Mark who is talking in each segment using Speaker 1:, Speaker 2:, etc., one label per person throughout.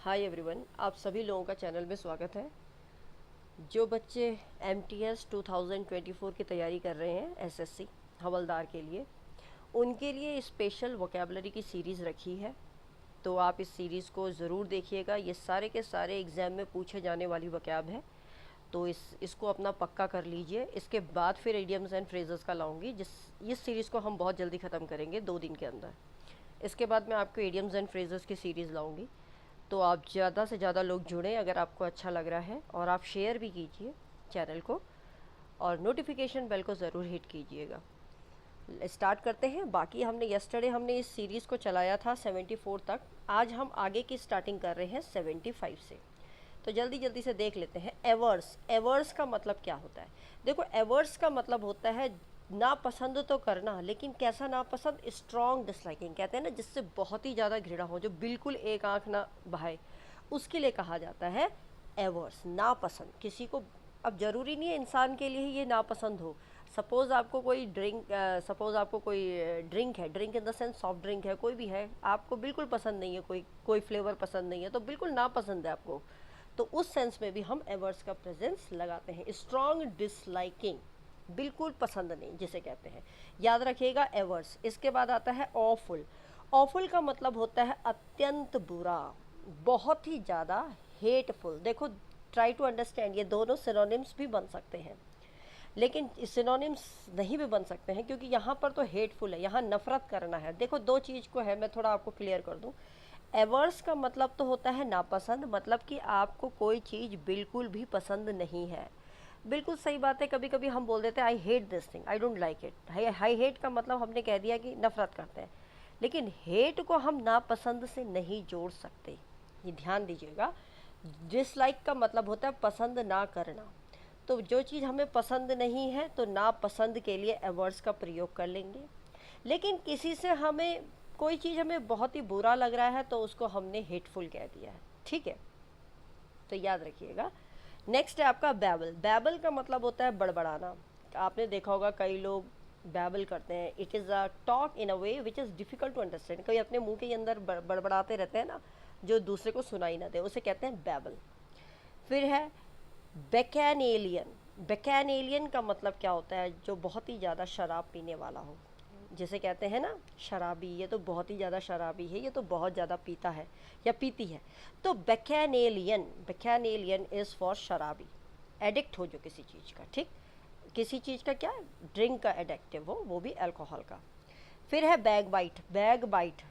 Speaker 1: Hi everyone, आप सभी लोगों का चैनल में स्वागत है। जो बच्चे MTS 2024 की तैयारी कर रहे हैं SSC हवलदार के लिए, उनके लिए स्पेशल वोकेबलरी की सीरीज़ रखी है। तो आप इस सीरीज़ को ज़रूर देखिएगा। ये सारे के सारे एग्ज़ाम में पूछे जाने वाली वोकैब है, तो इसको अपना पक्का कर लीजिए। इसके बाद फिर इडियम्स एंड फ्रेजेस का लाऊंगी। इस सीरीज़ को हम बहुत जल्दी ख़त्म करेंगे 2 दिन के अंदर। इसके बाद मैं आपको इडियम्स एंड फ्रेजेस की सीरीज़ लाऊंगी। तो आप ज़्यादा से ज़्यादा लोग जुड़ें अगर आपको अच्छा लग रहा है, और आप शेयर भी कीजिए चैनल को, और नोटिफिकेशन बेल को ज़रूर हिट कीजिएगा। स्टार्ट करते हैं। बाकी हमने इस सीरीज़ को चलाया था 74 तक। आज हम आगे की स्टार्टिंग कर रहे हैं 75 से। तो जल्दी जल्दी से देख लेते हैं। एवर्स, एवर्स का मतलब क्या होता है? देखो, एवर्स का मतलब होता है नापसंद तो करना, लेकिन कैसा नापसंद? स्ट्रॉन्ग डिसलाइकिंग कहते हैं ना, जिससे बहुत ही ज़्यादा घृणा हो, जो बिल्कुल एक आंख ना बहाए, उसके लिए कहा जाता है एवर्स, नापसंद किसी को। अब ज़रूरी नहीं है इंसान के लिए ही ये नापसंद हो। सपोज़ आपको कोई ड्रिंक है, drink in the sense soft drink है, कोई भी है, आपको बिल्कुल पसंद नहीं है, कोई फ्लेवर पसंद नहीं है, तो बिल्कुल नापसंद है आपको। तो उस सेंस में भी हम एवर्स का प्रेजेंस लगाते हैं। स्ट्रॉन्ग डिसलाइकिंग, बिल्कुल पसंद नहीं जिसे कहते हैं, याद रखिएगा एवर्स। इसके बाद आता है ऑफुल। ऑफुल का मतलब होता है अत्यंत बुरा, बहुत ही ज़्यादा हेटफुल। देखो, ट्राई टू अंडरस्टैंड, ये दोनों सिनोनिम्स भी बन सकते हैं, लेकिन सिनोनिम्स नहीं भी बन सकते हैं, क्योंकि यहाँ पर तो हेटफुल है, यहाँ नफरत करना है। देखो, दो चीज़ को है, मैं थोड़ा आपको क्लियर कर दूँ। एवर्स का मतलब तो होता है नापसंद, मतलब कि आपको कोई चीज़ बिल्कुल भी पसंद नहीं है। बिल्कुल सही बात है। कभी कभी हम बोल देते हैं I hate this thing, I don't like it. High hate का मतलब हमने कह दिया कि नफरत करते हैं, लेकिन हेट को हम नापसंद से नहीं जोड़ सकते, ये ध्यान दीजिएगा। डिसलाइक का मतलब होता है पसंद ना करना। तो जो चीज़ हमें पसंद नहीं है, तो नापसंद के लिए एवर्स का प्रयोग कर लेंगे। लेकिन किसी से हमें कोई चीज़ हमें बहुत ही बुरा लग रहा है, तो उसको हमने हेटफुल कह दिया है, ठीक है? तो याद रखिएगा। नेक्स्ट है आपका बैबल। बैबल का मतलब होता है बड़बड़ाना। आपने देखा होगा कई लोग बैबल करते हैं। It is a talk in a way which is difficult to understand. कभी अपने मुंह के अंदर बड़बड़ाते रहते हैं ना, जो दूसरे को सुनाई ना दे, उसे कहते हैं बैबल। फिर है बैकैनेलियन। बैकैनेलियन का मतलब क्या होता है? जो बहुत ही ज़्यादा शराब पीने वाला हो, जिसे कहते हैं ना शराबी, ये तो बहुत ही ज़्यादा शराबी है, ये तो बहुत ज़्यादा पीता है या पीती है। तो बैकैनेलियन, बैकैनेलियन इज़ फॉर शराबी, एडिक्ट हो जो किसी चीज़ का, ठीक? किसी चीज़ का क्या? ड्रिंक का एडिक्टिव हो, वो भी अल्कोहल का। फिर है backbite. Backbite,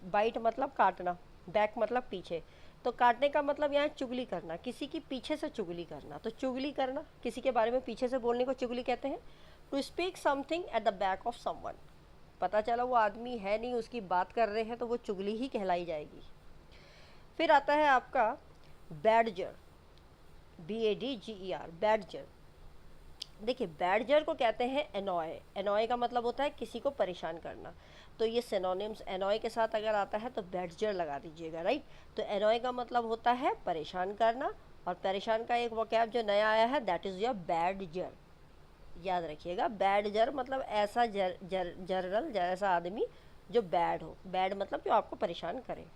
Speaker 1: bite मतलब काटना, बैक मतलब पीछे। तो काटने का मतलब यहाँ चुगली करना, किसी की पीछे से चुगली करना। तो चुगली करना, किसी के बारे में पीछे से बोलने को चुगली कहते हैं। To speak something at the back of someone, पता चला वो आदमी है नहीं, उसकी बात कर रहे हैं, तो वो चुगली ही कहलाई जाएगी। फिर आता है आपका बैडजर, BADGER, बैडजर। देखिए, बैडजर को कहते हैं एनॉय। एनॉय का मतलब होता है किसी को परेशान करना। तो ये सिनोनिम्स एनॉय के साथ अगर आता है तो बैडजर लगा दीजिएगा, राइट? तो एनॉय का मतलब होता है परेशान करना, और परेशान का एक वोकैब जो नया आया है, दैट इज़ योर बैडजर। याद रखिएगा, बैडजर मतलब ऐसा जनरल, ऐसा आदमी जो बैड हो। बैड मतलब जो आपको परेशान करे।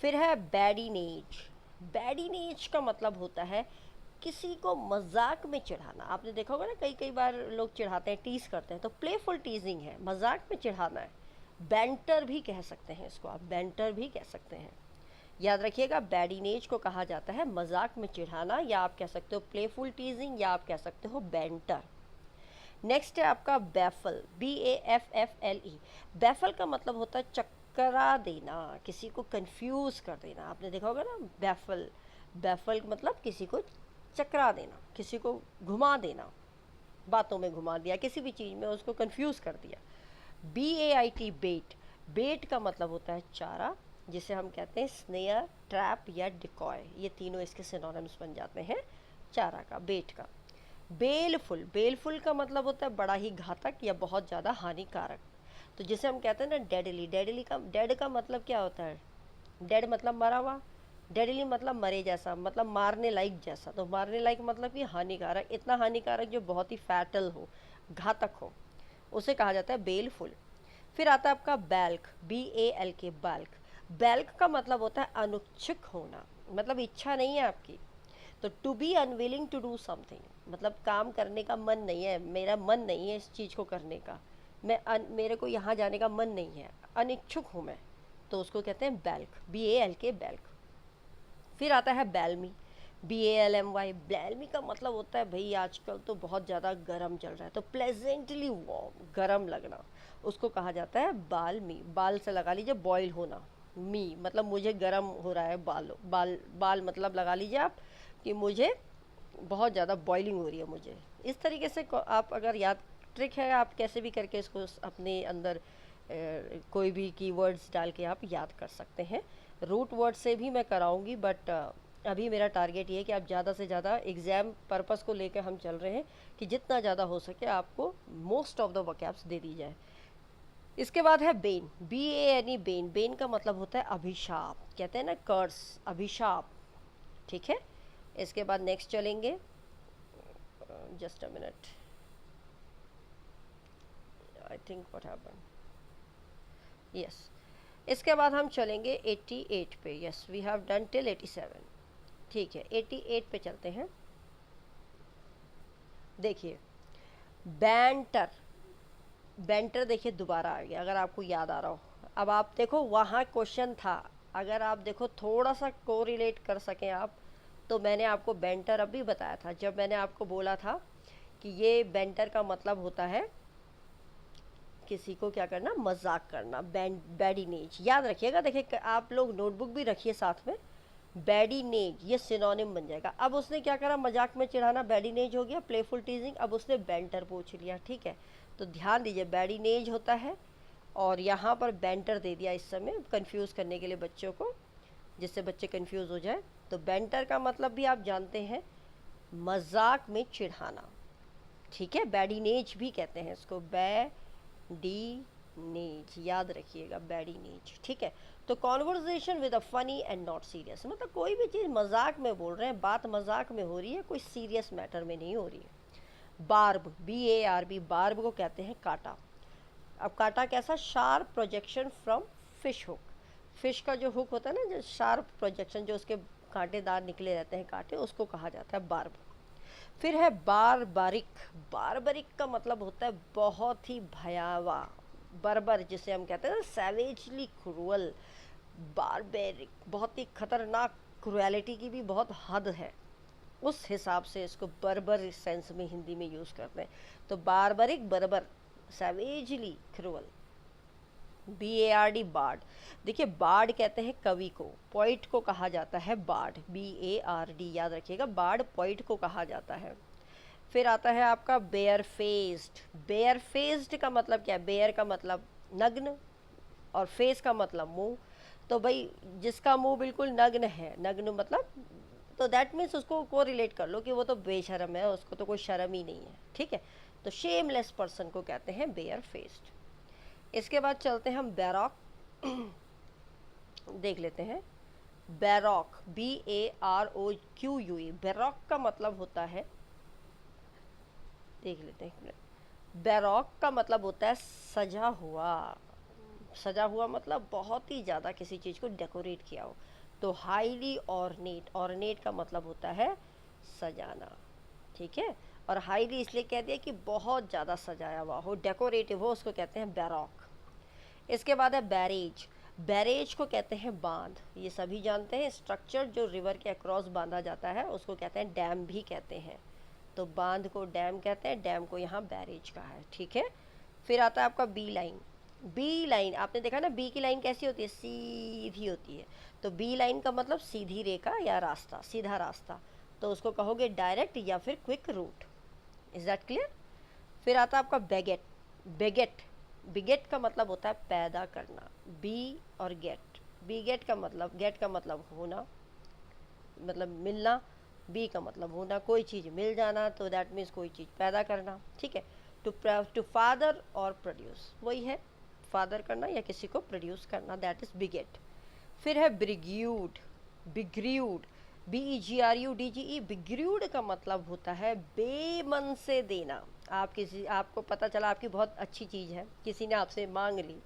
Speaker 1: फिर है बैडीनेज। बैडीनेज का मतलब होता है किसी को मजाक में चिढ़ाना। आपने देखा होगा ना, कई कई बार लोग चिढ़ाते हैं, टीज करते हैं, तो प्लेफुल टीजिंग है, मजाक में चिढ़ाना है। बैंटर भी कह सकते हैं इसको, आप बैंटर भी कह सकते हैं। याद रखिएगा, बैडीनेज को कहा जाता है मजाक में चिढ़ाना, या आप कह सकते हो प्लेफुल टीजिंग, या आप कह सकते हो बैंटर। नेक्स्ट है आपका बैफल, BAFFLE। बैफल का मतलब होता है चकरा देना, किसी को कंफ्यूज कर देना। आपने देखा होगा ना, बैफल, बैफल मतलब किसी को चकरा देना, किसी को घुमा देना, बातों में घुमा दिया, किसी भी चीज़ में उसको कंफ्यूज कर दिया। BAIT, बेट। बेट का मतलब होता है चारा, जिसे हम कहते हैं स्नेयर, ट्रैप या डिकॉय। ये तीनों इसके सिनोनिम्स बन जाते हैं चारा का, बेट का। बेलफुल, बेलफुल का मतलब होता है बड़ा ही घातक या बहुत ज़्यादा हानिकारक। तो जिसे हम कहते हैं ना डेडली। डेडली का, डेड का मतलब क्या होता है? डेड मतलब मरा हुआ, डेडली मतलब मरे जैसा, मतलब मारने लायक जैसा। तो मारने लायक मतलब कि हानिकारक, इतना हानिकारक जो बहुत ही फैटल हो, घातक हो, उसे कहा जाता है बेलफुल। फिर आता है आपका बैल्क, BALK, बाल्क। बैल्क का मतलब होता है अनुच्छुक होना, मतलब इच्छा नहीं है आपकी। तो to be unwilling to do something, मतलब काम करने का मन नहीं है, मेरा मन नहीं है इस चीज़ को करने का, मेरे को यहाँ जाने का मन नहीं है, अनिच्छुक हूँ मैं, तो उसको कहते हैं बैल्क, BALK, बैल्क। फिर आता है बैलमी, BALMY। बैलमी का मतलब होता है भाई आजकल तो बहुत ज़्यादा गर्म चल रहा है, तो प्लेजेंटली वार्म, गर्म लगना, उसको कहा जाता है बालमी। बाल से लगा लीजिए बॉयल होना, मी मतलब मुझे गर्म हो रहा है, बाल मतलब लगा लीजिए आप कि मुझे बहुत ज़्यादा बॉइलिंग हो रही है मुझे। इस तरीके से आप अगर याद, ट्रिक है, आप कैसे भी करके इसको अपने अंदर कोई भी कीवर्ड्स डाल के आप याद कर सकते हैं। रूट वर्ड से भी मैं कराऊंगी, बट अभी मेरा टारगेट ये है कि आप ज़्यादा से ज़्यादा एग्ज़ाम पर्पस को लेकर हम चल रहे हैं कि जितना ज़्यादा हो सके आपको मोस्ट ऑफ द वोकैब्स दे दी जाए। इसके बाद है बेन, BANE, बेन। बेन का मतलब होता है अभिशाप, कहते हैं ना कर्स, अभिशाप, ठीक है। इसके बाद नेक्स्ट चलेंगे, just a minute, I think what happened, yes. इसके बाद हम चलेंगे 88 पे, yes we have done till 87, ठीक है। 88 पे चलते हैं। देखिए बैंटर, बैंटर देखिए दोबारा आ गया, अगर आपको याद आ रहा हो। अब आप देखो वहाँ क्वेश्चन था, अगर आप देखो थोड़ा सा कोरिलेट कर सकें आप, तो मैंने आपको बैंटर अभी बताया था, जब मैंने आपको बोला था कि ये बैंटर का मतलब होता है किसी को क्या करना, मजाक करना, बैडिनेज। याद रखिएगा, देखिए आप लोग नोटबुक भी रखिए साथ में, बैडिनेज ये सिनोनिम बन जाएगा। अब उसने क्या करा, मजाक में चिढ़ाना, बैडिनेज हो गया, प्लेफुल टीजिंग, अब उसने बैंटर पूछ लिया, ठीक है। तो ध्यान दीजिए बैडिनेज होता है और यहाँ पर बैंटर दे दिया इस समय कंफ्यूज करने के लिए बच्चों को, जिससे बच्चे कंफ्यूज हो जाए। तो बैंटर का मतलब भी आप जानते हैं, मजाक में चिढ़ाना, ठीक है। बैडिनेज भी कहते हैं इसको, बैडिनेज, याद रखिएगा बैडिनेज, ठीक है। तो conversation with a funny and not serious, मतलब कोई भी चीज़ मजाक में बोल रहे हैं, बात मजाक में हो रही है, कोई सीरियस मैटर में नहीं हो रही है। बार्ब, BARB, बार्ब को कहते हैं कांटा। अब कांटा कैसा, sharp projection from fish hook, fish का जो हुक होता है ना, जो शार्प प्रोजेक्शन, जो उसके कांटेदार निकले रहते हैं कांटे, उसको कहा जाता है बार्ब। फिर है बारबारिक, बारबारिक का मतलब होता है बहुत ही भयावह, बर्बर जिसे हम कहते हैं सैवेजली क्रूअल, बारबेरिक बहुत ही खतरनाक, क्रुएलिटी की भी बहुत हद है, उस हिसाब से इसको बर्बर सेंस में हिंदी में यूज़ करते हैं। तो बारबरिक, बर्बर, सैवेजली क्रूअल, BARD, बार्ड। देखिए बार्ड कहते हैं कवि को, पोइट को कहा जाता है बार्ड, BARD, याद रखिएगा, बार्ड पोइट को कहा जाता है। फिर आता है आपका बेयर फेस्ड, बेयर फेस्ड का मतलब क्या है, बेयर का मतलब नग्न और फेस का मतलब मुंह, तो भाई जिसका मुंह बिल्कुल नग्न है, नग्न मतलब, तो दैट मीन्स उसको को रिलेट कर लो कि वो तो बेशरम है, उसको तो कोई शर्म ही नहीं है, ठीक है। तो शेमलेस पर्सन को कहते हैं बेयर फेस्ड। इसके बाद चलते हैं हम बैरॉक, देख लेते हैं बैरॉक, BAROQUE, बैरॉक का मतलब होता है, देख लेते हैं, बैरॉक का मतलब होता है सजा हुआ, सजा हुआ मतलब बहुत ही ज़्यादा किसी चीज़ को डेकोरेट किया हो। तो हाईली ऑर्नेट, ऑर्नेट का मतलब होता है सजाना, ठीक है। और हाईली इसलिए कह दिया कि बहुत ज़्यादा सजाया हुआ हो, डेकोरेटिव हो, उसको कहते हैं बैरॉक। इसके बाद है बैरेज, बैरेज को कहते हैं बांध, ये सभी जानते हैं, स्ट्रक्चर जो रिवर के अक्रॉस बांधा जाता है उसको कहते हैं डैम भी कहते हैं। तो बांध को डैम कहते हैं, डैम को यहाँ बैरेज कहा है, ठीक है। फिर आता है आपका बी लाइन, बी लाइन आपने देखा ना, बी की लाइन कैसी होती है, सीधी होती है। तो बी लाइन का मतलब सीधी रेखा या रास्ता, सीधा रास्ता, तो उसको कहोगे डायरेक्ट या फिर quick route. Is that clear. फिर आता है आपका बेगेट, बेगेट, बिगेट का मतलब होता है पैदा करना, बी और गेट, बीगेट का मतलब, गेट का मतलब होना, मतलब मिलना, बी का मतलब होना, कोई चीज़ मिल जाना, तो दैट मीन्स कोई चीज़ पैदा करना, ठीक है। टू फादर और प्रोड्यूस, वही है फादर करना या किसी को प्रोड्यूस करना, दैट इज बिगेट। फिर है ब्रिग्यूड, बिग्रीड, BEGRUDGE, बिग्रीड का मतलब होता है बेमन से देना। आप किसी, आपको पता चला आपकी बहुत अच्छी चीज़ है, किसी ने आपसे मांग ली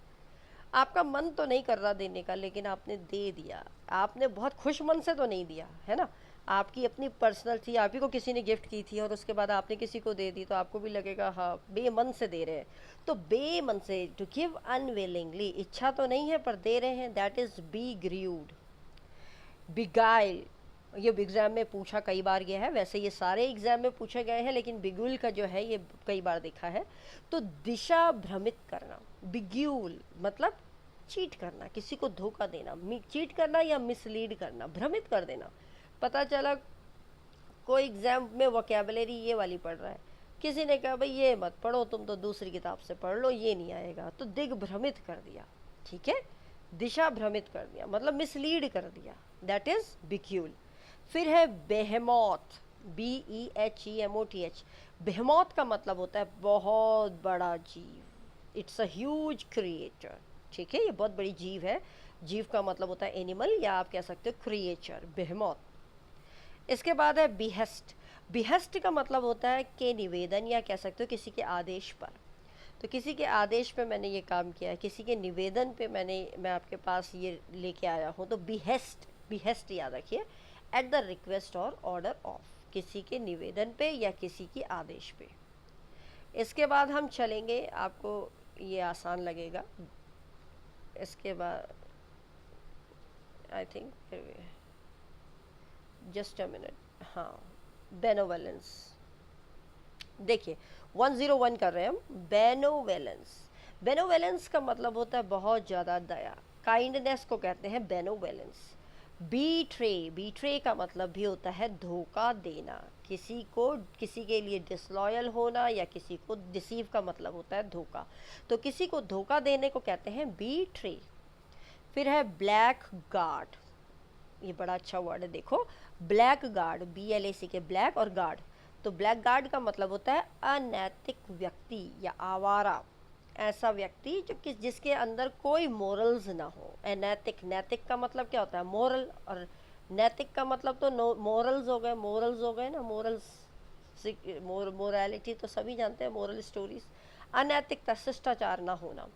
Speaker 1: आपका मन तो नहीं कर रहा देने का, लेकिन आपने दे दिया। आपने बहुत खुश मन से तो नहीं दिया है ना, आपकी अपनी पर्सनल थी, आप ही को किसी ने गिफ्ट की थी और उसके बाद आपने किसी को दे दी, तो आपको भी लगेगा हाँ बेमन से दे रहे हैं। तो बेमन से, टू गिव अनविलिंगली, इच्छा तो नहीं है पर दे रहे हैं, that is be grieved. Beguile, ये एग्ज़ाम में पूछा कई बार गया है, वैसे ये सारे एग्ज़ाम में पूछे गए हैं, लेकिन बिगुल का जो है ये कई बार देखा है। तो दिशा भ्रमित करना, बिग्यूल मतलब चीट करना, किसी को धोखा देना, चीट करना या मिसलीड करना, भ्रमित कर देना। पता चला कोई एग्ज़ाम में वोकेबलरी ये वाली पढ़ रहा है, किसी ने कहा भाई ये मत पढ़ो, तुम तो दूसरी किताब से पढ़ लो, ये नहीं आएगा, तो दिग्भ्रमित कर दिया। ठीक है, दिशा भ्रमित कर दिया मतलब मिसलीड कर दिया, दैट इज बिक्यूल। फिर है बेहेमोथ, BEHEMOTH। बेहेमोथ का मतलब होता है बहुत बड़ा जीव, इट्स अ ह्यूज क्रिएचर। ठीक है, ये बहुत बड़ी जीव है। जीव का मतलब होता है एनिमल, या आप कह सकते हो क्रिएचर, बेहेमोथ। इसके बाद है बिहेस्ट। बिहेस्ट का मतलब होता है कि निवेदन, या कह सकते हो किसी के आदेश पर। तो किसी के आदेश पे मैंने ये काम किया है, किसी के निवेदन पे मैं आपके पास ये लेके आया हूँ, तो बिहेस्ट, बिहेस्ट याद रखिए, एट द रिक्वेस्ट और ऑर्डर ऑफ, किसी के निवेदन पे या किसी की आदेश पे। इसके बाद हम चलेंगे, आपको ये आसान लगेगा। इसके बाद I think just a minute, हाँ, बेनोवेलेंस। देखिए 101 कर रहे हैं हम। बेनोवेलेंस, बेनोवेलेंस का मतलब होता है बहुत ज़्यादा दया, काइंडनेस को कहते हैं बेनोवेलेंस। बीट्रे, बीट्रे का मतलब भी होता है धोखा देना, किसी को, किसी के लिए डिसलॉयल होना, या किसी को डिसीव का मतलब होता है धोखा, तो किसी को धोखा देने को कहते हैं बीट्रे। फिर है ब्लैक गार्ड, ये बड़ा अच्छा वर्ड है, देखो ब्लैक गार्ड, BLAC के ब्लैक और गार्ड, तो ब्लैक गार्ड का मतलब होता है अनैतिक व्यक्ति या आवारा, ऐसा व्यक्ति जो जिसके अंदर कोई मोरल्स ना हो। अनैतिक, नैतिक का मतलब क्या होता है मोरल, और नैतिक का मतलब तो मोरल्स हो गए, मोरल्स हो गए ना, मोरल्स, मोरालिटी तो सभी जानते हैं, मोरल स्टोरीज। अनैतिकता, शिष्टाचार ना होना।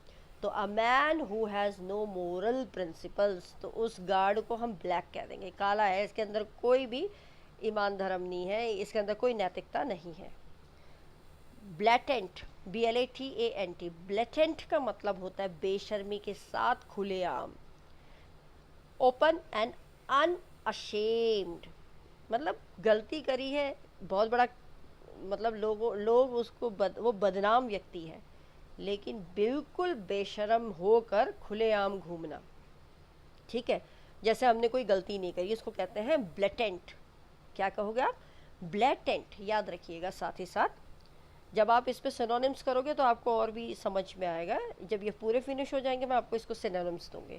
Speaker 1: तो a man who has no moral principles, तो उस गार्ड को हम ब्लैक कह देंगे, काला है, इसके अंदर कोई भी ईमान धर्म नहीं है, इसके अंदर कोई नैतिकता नहीं है। ब्लैटेंट, BLATANT, ब्लैटेंट का मतलब होता है बेशर्मी के साथ, खुलेआम। ओपन एंड अनअशेम्ड, मतलब गलती करी है बहुत बड़ा, मतलब लोग उसको वो बदनाम व्यक्ति है, लेकिन बिल्कुल बेशर्म होकर खुलेआम घूमना। ठीक है, जैसे हमने कोई गलती नहीं करी, उसको कहते हैं ब्लैटेंट। क्या कहोगे आप? ब्लैटेंट, याद रखिएगा। साथ ही साथ जब आप इस पे सिनोनिम्स करोगे तो आपको और भी समझ में आएगा, जब ये पूरे फिनिश हो जाएंगे मैं आपको इसको सिनोनिम्स दूंगी।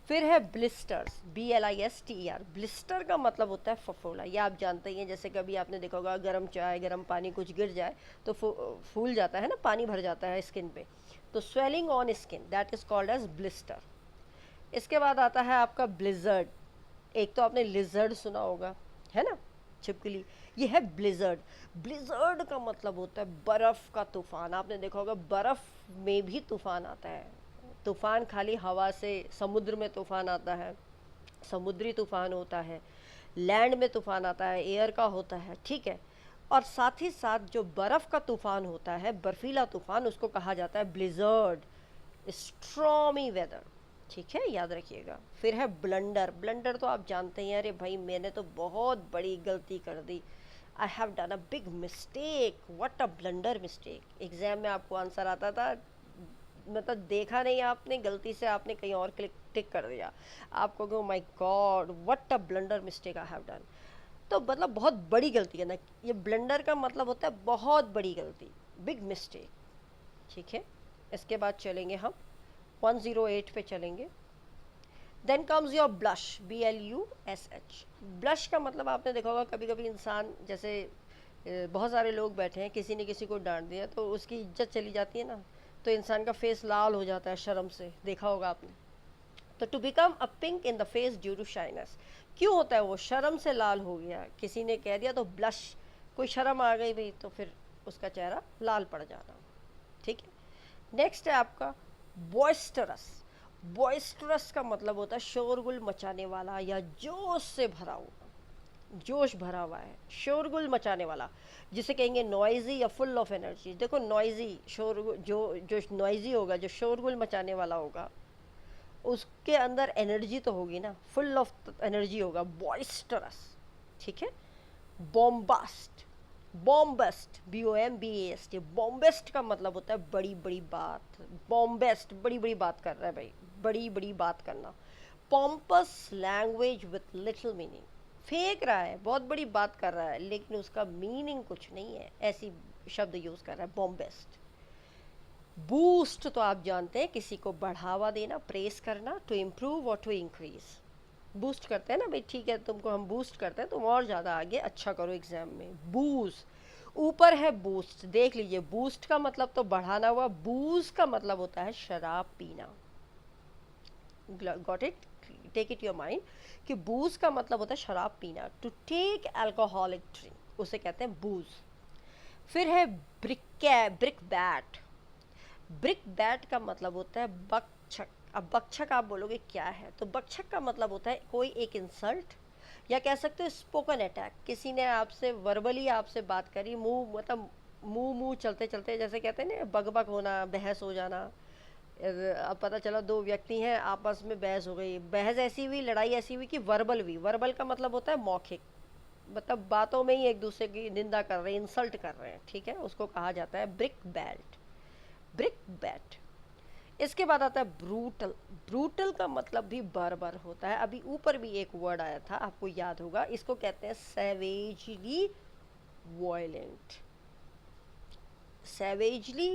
Speaker 1: फिर है ब्लिस्टर्स, BLISTER। ब्लिस्टर का मतलब होता है फफोला, ये आप जानते ही हैं, जैसे कभी आपने देखा होगा गर्म चाय, गर्म पानी कुछ गिर जाए तो फूल जाता है ना, पानी भर जाता है स्किन पे, तो swelling on skin, that is called as blister. इसके बाद आता है आपका ब्लिजर्ड। एक तो आपने लिजर्ड सुना होगा, है ना, छिपकली, ये है ब्लिजर्ड। ब्लिजर्ड का मतलब होता है बर्फ़ का तूफान। आपने देखा होगा बर्फ़ में भी तूफान आता है, तूफान खाली हवा से, समुद्र में तूफान आता है, समुद्री तूफान होता है, लैंड में तूफान आता है, एयर का होता है। ठीक है, और साथ ही साथ जो बर्फ़ का तूफान होता है, बर्फीला तूफान, उसको कहा जाता है ब्लिजर्ड, स्ट्रॉमी वेदर। ठीक है, याद रखिएगा। फिर है ब्लंडर। ब्लंडर तो आप जानते हैं, अरे भाई मैंने तो बहुत बड़ी गलती कर दी, I have done a big mistake, what a blunder mistake. Exam में आपको आंसर आता था, मतलब देखा नहीं आपने, गलती से आपने कहीं और क्लिक टिक कर दिया, आपको कहो my God what a blunder mistake I have done. तो मतलब बहुत बड़ी गलती है ना, ये ब्लंडर का मतलब होता है बहुत बड़ी गलती, बिग मिस्टेक। ठीक है, इसके बाद चलेंगे हम 108 पे चलेंगे। Then comes your blush, BLUSH। Blush का मतलब आपने देखा होगा, कभी कभी इंसान, जैसे बहुत सारे लोग बैठे हैं, किसी ने किसी को डांट दिया तो उसकी इज्जत चली जाती है ना, तो इंसान का फेस लाल हो जाता है शर्म से, देखा होगा आपने। तो to become a pink in the face due to shyness, क्यों होता है वो? शर्म से लाल हो गया, किसी ने कह दिया तो ब्लश, कोई शर्म आ गई भाई, तो फिर उसका चेहरा लाल पड़ जाना। ठीक है, नेक्स्ट है आपका बॉइस्टरस। बॉइस्टरस का मतलब होता है शोरगुल मचाने वाला या जोश से भरा हुआ, जोश भरा हुआ है, शोरगुल मचाने वाला, जिसे कहेंगे नॉइजी या फुल ऑफ एनर्जी। देखो नॉइजी, शोर जो नॉइजी होगा, जो शोरगुल मचाने वाला होगा, उसके अंदर एनर्जी तो होगी ना, फुल ऑफ एनर्जी होगा, बॉइस्टरस। ठीक है। बॉम्बास्ट, बॉम्बेस्ट, BOMBAST, बॉम्बेस्ट का मतलब होता है बड़ी बड़ी बात। बॉम्बेस्ट बड़ी बड़ी बात कर रहा है भाई, बड़ी बड़ी बात करना। Pompous language with little meaning, फेंक रहा है, बहुत बड़ी बात कर रहा है लेकिन उसका मीनिंग कुछ नहीं है, ऐसी शब्द यूज कर रहा है बॉम्बेस्ट। बूस्ट तो आप जानते हैं, किसी को बढ़ावा देना, प्रेस करना, टू इम्प्रूव और टू इंक्रीज। बूस्ट करते हैं ना भाई, ठीक है तुमको हम बूस्ट करते हैं, तुम और ज़्यादा आगे अच्छा करो एग्जाम में। बूस्ट, ऊपर है बूस्ट, देख लीजिए, बूस्ट का मतलब तो बढ़ाना हुआ, बूज का मतलब होता है शराब पीना। Got it, take it your mind कि बूज का मतलब होता है शराब पीना, टू टेक अल्कोहलिक ड्रिंक, उसे कहते हैं बूज। फिर है ब्रिक बैट, ब्रिक बैट का मतलब होता है बकछक। अब बकछक आप बोलोगे क्या है, तो बकछक का मतलब होता है कोई एक इंसल्ट, या कह सकते हो स्पोकन अटैक। किसी ने आपसे वर्बली आपसे बात करी, मुंह मतलब मुंह चलते चलते, जैसे कहते हैं ना बग बग होना, बहस हो जाना। अब पता चला दो व्यक्ति हैं, आपस में बहस हो गई, बहस ऐसी हुई, लड़ाई ऐसी हुई कि वर्बल हुई। वर्बल का मतलब होता है मौखिक, मतलब बातों में ही एक दूसरे की निंदा कर रहे हैं, इंसल्ट कर रहे हैं, ठीक है, उसको कहा जाता है ब्रिक बैट, ब्रिक बैट। इसके बाद आता है ब्रूटल, ब्रूटल का मतलब भी बार होता है। अभी ऊपर भी एक वर्ड आया था, आपको याद होगा, इसको कहते हैं सैवेजली वॉयलेंट। सैवेजली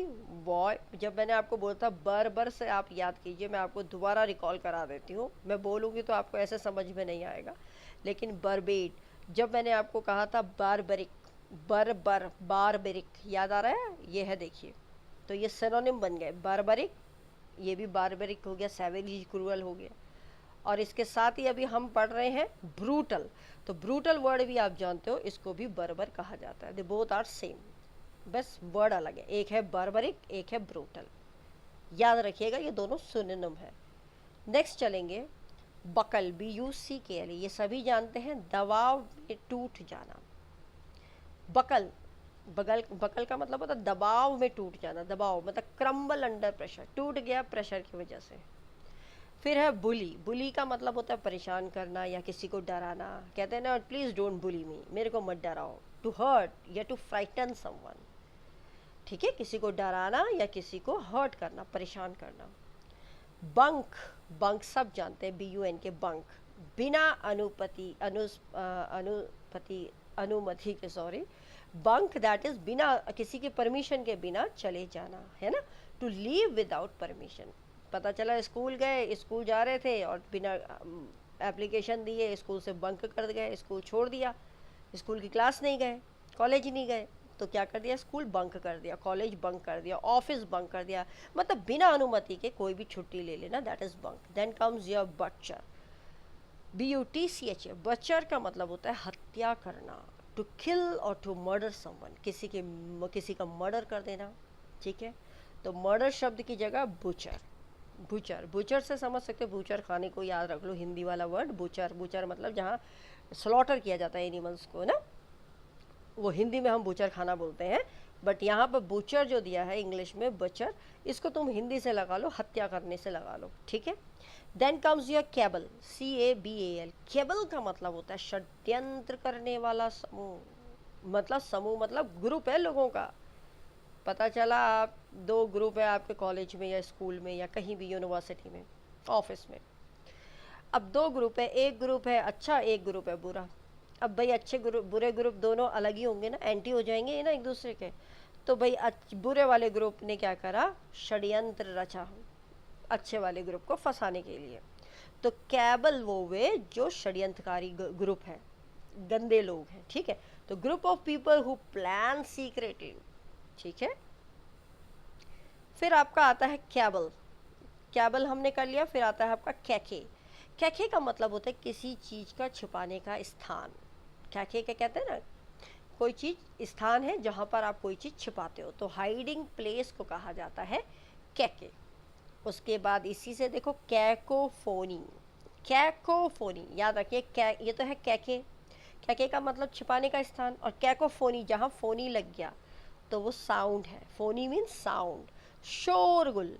Speaker 1: वॉय, जब मैंने आपको बोला था बर्बर से आप याद कीजिए, मैं आपको दोबारा रिकॉल करा देती हूँ, मैं बोलूँगी तो आपको ऐसे समझ में नहीं आएगा, लेकिन बर्बेट, जब मैंने आपको कहा था बारबरिक, बारबरिक, याद आ रहा है, ये है देखिए, तो ये सिनोनिम बन गए, बारबरिक, ये भी बारबरिक हो गया, सैवेज क्रूअल हो गया। और इसके साथ ही अभी हम पढ़ रहे हैं ब्रूटल, तो ब्रूटल वर्ड भी आप जानते हो, इसको भी बर्बर कहा जाता है। दे बोथ आर सेम, बस वर्ड अलग है, एक है बारबरिक, एक है ब्रूटल, याद रखिएगा ये दोनों सिनोनिम है। नेक्स्ट चलेंगे बकल, BUCKL, ये सभी जानते हैं, दबाव में टूट जाना। बकल, बकल का मतलब होता है दबाव में टूट जाना, दबाव मतलब क्रम्बल अंडर प्रेशर, टूट गया प्रेशर की वजह से। फिर है बुली, बुली का मतलब होता है परेशान करना या किसी को डराना, कहते हैं ना प्लीज डोंट बुली मी, मेरे को मत डराओ। टू हर्ट या टू फ्राइटन समवन, ठीक है, किसी को डराना या किसी को हर्ट करना, परेशान करना। बंक, बंक सब जानते हैं, BUN के बंक, बिना अनुमति के, सॉरी, बंक दैट इज बिना किसी के परमिशन के बिना चले जाना, है ना, टू लीव विदाउट परमिशन। पता चला स्कूल गए, स्कूल जा रहे थे और बिना एप्लीकेशन दिए स्कूल से बंक कर गए, स्कूल छोड़ दिया, स्कूल की क्लास नहीं गए, कॉलेज नहीं गए, तो क्या कर दिया, स्कूल बंक कर दिया, कॉलेज बंक कर दिया, ऑफिस बंक कर दिया, मतलब बिना अनुमति के कोई भी छुट्टी ले लेना, that is bunk. Then comes your butcher, BUTCH, butcher का मतलब होता है हत्या करना, टू किल और टू मर्डर समवन, किसी का मर्डर कर देना, ठीक है, तो मर्डर शब्द की जगह बुचर, बुचर, बुचर से समझ सकते हो, बुचर खाने को याद रख लो, हिंदी वाला वर्ड बुचर, बुचर मतलब जहाँ स्लॉटर किया जाता है एनिमल्स को ना, वो हिंदी में हम बुचर खाना बोलते हैं, बट यहाँ पर बुचर जो दिया है इंग्लिश में बचर, इसको तुम हिंदी से लगा लो, हत्या करने से लगा लो, ठीक है। Then comes your cabal, CABAL, cabal का मतलब होता है षड्यंत्र करने वाला समूह, मतलब समूह मतलब ग्रुप है लोगों का। पता चला आप दो ग्रुप है आपके कॉलेज में या स्कूल में या कहीं भी, यूनिवर्सिटी में, ऑफिस में, अब दो ग्रुप है, एक ग्रुप है अच्छा, एक ग्रुप है बुरा। अब भाई अच्छे ग्रुप बुरे ग्रुप दोनों अलग ही होंगे ना, एंटी हो जाएंगे ना एक दूसरे के, तो भाई बुरे वाले ग्रुप ने क्या करा, षड्यंत्र रचा अच्छे वाले ग्रुप को फंसाने के लिए। तो कैबल वो वे जो षड्यंत्रकारी ग्रुप है, गंदे लोग हैं, ठीक है, तो group of people who plan secretly, ठीक है। फिर आपका आता है कैबल, कैबल हमने कर लिया, फिर आता है आपका कैके, कैके का मतलब होता है किसी चीज का छुपाने का स्थान, कैके क्या कहते हैं ना, कोई चीज स्थान है जहां पर आप कोई चीज छिपाते हो, तो हाइडिंग प्लेस को कहा जाता है कैके। उसके बाद इसी से देखो कैकोफोनी, कैकोफोनी याद रखिए, ये तो है कैके, कैके का मतलब छिपाने का स्थान, और कैकोफोनी जहाँ फोनी लग गया तो वो साउंड है, फोनी मीन्स साउंड। शोरगुल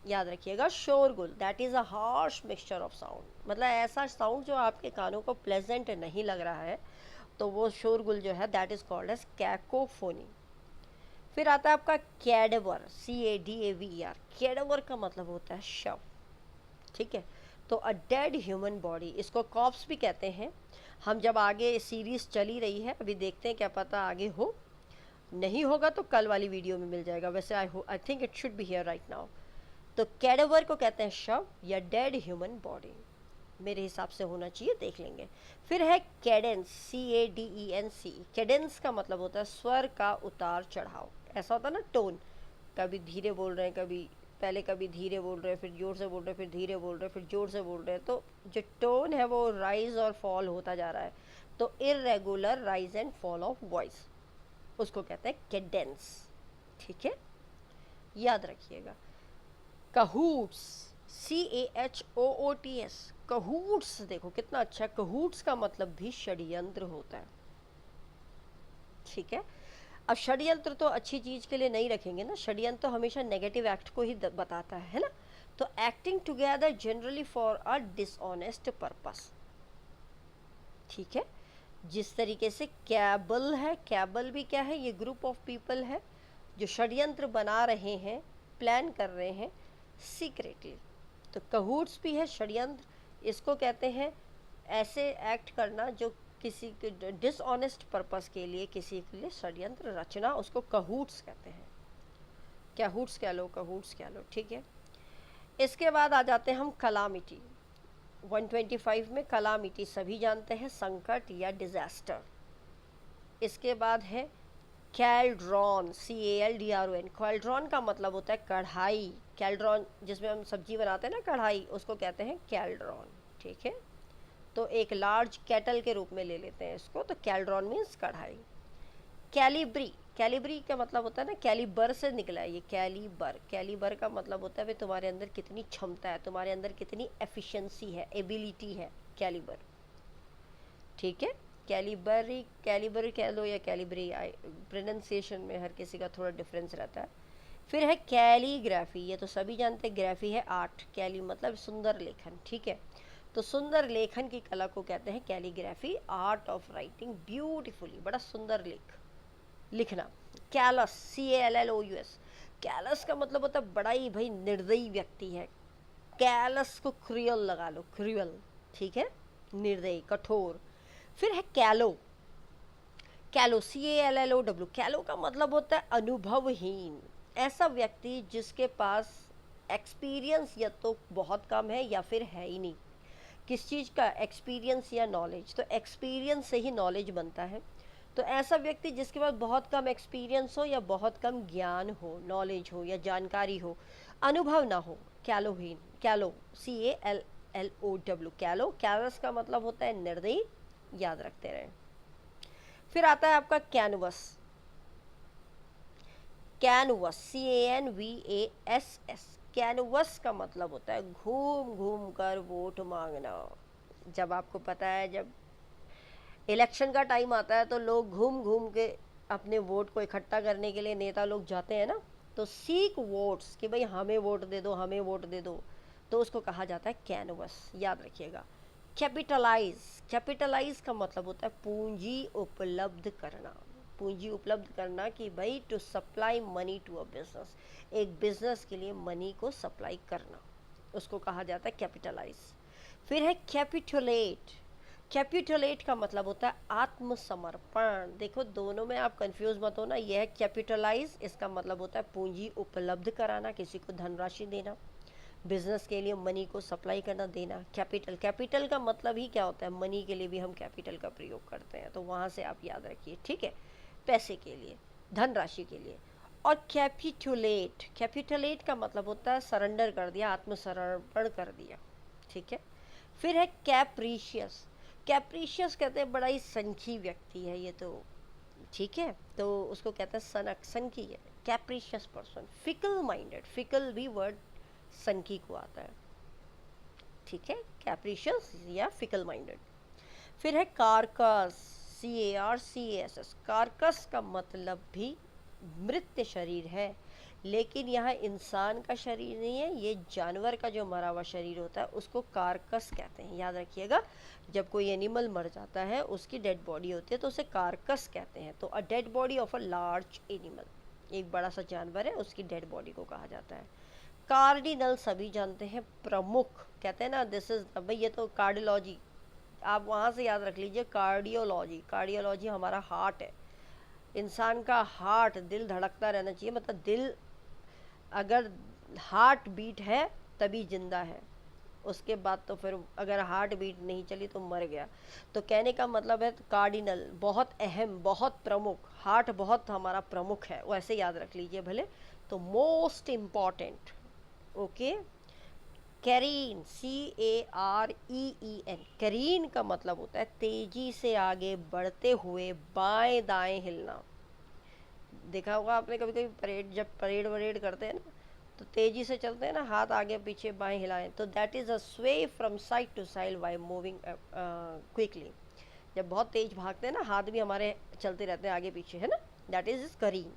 Speaker 1: याद रखिएगा, शोरगुल that is a harsh mixture of sound, मतलब ऐसा साउंड जो आपके कानों को प्लेजेंट नहीं लग रहा है, तो वो शोरगुल जो है that is called as cacophony. फिर आता है आपका कैडवर, CADAVER, कैडवर का मतलब होता है शव, ठीक है। तो अ डेड ह्यूमन बॉडी, इसको कॉप्स भी कहते हैं। हम जब आगे सीरीज चली रही है, अभी देखते हैं, क्या पता आगे हो, नहीं होगा तो कल वाली वीडियो में मिल जाएगा, वैसे I think it should be here right now. तो कैडवर को कहते हैं शव या डेड ह्यूमन बॉडी, मेरे हिसाब से होना चाहिए, देख लेंगे। फिर है कैडेंस, CADENC, कैडेंस का मतलब होता है स्वर का उतार चढ़ाव, ऐसा होता है ना टोन, कभी धीरे बोल रहे हैं, कभी पहले कभी धीरे बोल रहे हैं, फिर जोर से बोल रहे हैं, फिर धीरे बोल रहे हैं, फिर जोर से बोल रहे हैं, तो जो टोन है वो राइज और फॉल होता जा रहा है, तो irregular rise and fall of voice, उसको कहते हैं कैडेंस, ठीक है, याद रखिएगा। कहूट्स, CAHOOTS, कहूट्स, देखो कितना अच्छा, कहूट्स का मतलब भी षड्यंत्र होता है, ठीक है। अब षड्यंत्र तो अच्छी चीज के लिए नहीं रखेंगे ना, षड्यंत्र तो हमेशा नेगेटिव एक्ट को ही बताता है ना। तो acting together generally for a dishonest purpose, ठीक है। जिस तरीके से कैबल है, कैबल भी क्या है, ये ग्रुप ऑफ पीपल है जो षड्यंत्र बना रहे हैं, प्लान कर रहे हैं सीक्रेटली। तो कहूट्स भी है षड्यंत्र, इसको कहते हैं ऐसे एक्ट करना जो किसी के डिसऑनेस्ट पर्पस के लिए, किसी के लिए षड्यंत्र रचना, उसको कहूट्स कहते हैं। कहूट्स कह लो, कहूट्स कह लो, ठीक है। इसके बाद आ जाते हैं हम कलामिटी। 125 में कलामिटी सभी जानते हैं, संकट या डिजास्टर। इसके बाद है कैल्ड्रॉन, CALDRON, कैल्ड्रॉन का मतलब होता है कढ़ाई, कैल्ड्रॉन जिसमें हम सब्जी बनाते हैं ना, कढ़ाई, उसको कहते हैं कैल्ड्रॉन, ठीक है। तो एक लार्ज केटल के रूप में ले लेते हैं इसको, तो कैल्ड्रॉन मीन्स कढ़ाई। कैलिब्री, कैलिब्री का मतलब होता है ना, कैलिबर से निकला है ये, कैलिबर, कैलिबर का मतलब होता है भाई तुम्हारे अंदर कितनी क्षमता है, तुम्हारे अंदर कितनी एफिशिएंसी है, एबिलिटी है, कैलिबर, ठीक है। कैलिबरी, कैलिबर कह लो या कैलिब्री, प्रोनाउंसिएशन में हर किसी का थोड़ा डिफरेंस रहता है। फिर है कैलीग्राफी, ये तो सभी जानते हैं, ग्राफी है आर्ट, कैली मतलब सुंदर लेखन, ठीक है। तो सुंदर लेखन की कला को कहते हैं calligraphy, art of writing beautifully, बड़ा सुंदर लिखना। कैलस, CALLOUS, कैलस का मतलब होता है बड़ा ही भाई निर्दयी व्यक्ति है, कैलस को क्रूअल लगा लो, क्रूअल, ठीक है, निर्दयी, कठोर। फिर है कैलो, कैलो, CALLOW, कैलो का मतलब होता है अनुभवहीन, ऐसा व्यक्ति जिसके पास एक्सपीरियंस या तो बहुत कम है या फिर है ही नहीं। किस चीज़ का एक्सपीरियंस या नॉलेज, तो एक्सपीरियंस से ही नॉलेज बनता है। तो ऐसा व्यक्ति जिसके पास बहुत कम एक्सपीरियंस हो या बहुत कम ज्ञान हो, नॉलेज हो या जानकारी हो, अनुभव ना हो, कैलोहीन, कैलो, CALLOW, कैलो, कैलस का मतलब होता है निर्दयी, याद रखते रहें। फिर आता है आपका कैनवस, कैनवस, CANVASS, कैनवस का मतलब होता है घूम घूम कर वोट मांगना। जब आपको पता है जब इलेक्शन का टाइम आता है तो लोग घूम घूम के अपने वोट को इकट्ठा करने के लिए नेता लोग जाते हैं ना, तो सीक वोट्स, कि भाई हमें वोट दे दो, हमें वोट दे दो, तो उसको कहा जाता है कैनवस, याद रखिएगा। कैपिटलाइज, कैपिटलाइज का मतलब होता है पूंजी उपलब्ध करना, पूंजी उपलब्ध करना, कि भाई to supply money to a business, एक बिजनेस के लिए मनी को सप्लाई करना, उसको कहा जाता है कैपिटलाइज। फिर है कैपिटुलेट, कैपिटुलेट का मतलब होता है आत्मसमर्पण। देखो दोनों में आप कंफ्यूज मत होना, यह है कैपिटलाइज, इसका मतलब होता है पूंजी उपलब्ध कराना, किसी को धनराशि देना, बिजनेस के लिए मनी को सप्लाई करना, देना। कैपिटल, कैपिटल का मतलब ही क्या होता है, मनी के लिए भी हम कैपिटल का प्रयोग करते हैं, तो वहाँ से आप याद रखिए, ठीक है, पैसे के लिए, धनराशि के लिए। और कैपिटुलेट, कैपिटुलेट का मतलब होता है सरेंडर कर दिया, आत्मसमर्पण कर दिया, ठीक है। फिर है कैप्रीशियस, कैप्रीशियस कहते हैं बड़ा ही सनकी व्यक्ति है ये, तो ठीक है, तो उसको कहते हैं सनक, सनकी है, कैप्रीशियस पर्सन। फिकल माइंडेड, फिकल भी वर्ड सनकी को आता है, ठीक है, कैप्रिशियस या फिकल माइंडेड। फिर है कार्कस, CARCASS। कार्कस का मतलब भी मृत शरीर है, लेकिन यहाँ इंसान का शरीर नहीं है, ये जानवर का जो मरा हुआ शरीर होता है उसको कार्कस कहते हैं। याद रखिएगा, जब कोई एनिमल मर जाता है, उसकी डेड बॉडी होती है तो उसे कार्कस कहते हैं। तो a dead body of a large animal, एक बड़ा सा जानवर है, उसकी डेड बॉडी को कहा जाता है। कार्डिनल सभी जानते हैं, प्रमुख कहते हैं ना, दिस इज भाई, ये तो कार्डियोलॉजी, आप वहाँ से याद रख लीजिए, कार्डियोलॉजी। कार्डियोलॉजी हमारा हार्ट है, इंसान का हार्ट, दिल धड़कता रहना चाहिए, मतलब दिल अगर हार्ट बीट है तभी जिंदा है, उसके बाद तो फिर अगर हार्ट बीट नहीं चली तो मर गया। तो कहने का मतलब है कार्डिनल, बहुत अहम, बहुत प्रमुख, हार्ट बहुत हमारा प्रमुख है, वैसे याद रख लीजिए भले। तो मोस्ट इम्पॉर्टेंट, ओके। कैरीन, CAREEN, कैरीन का मतलब होता है तेजी से आगे बढ़ते हुए बाएं दाएं हिलना। देखा होगा आपने कभी कभी परेड, जब परेड वरेड करते हैं ना तो तेजी से चलते हैं ना, हाथ आगे पीछे बाएं हिलाएं, तो that is a sway from side to side by moving quickly. जब बहुत तेज भागते हैं ना, हाथ भी हमारे चलते रहते हैं आगे पीछे, है ना, दैट इज करीन।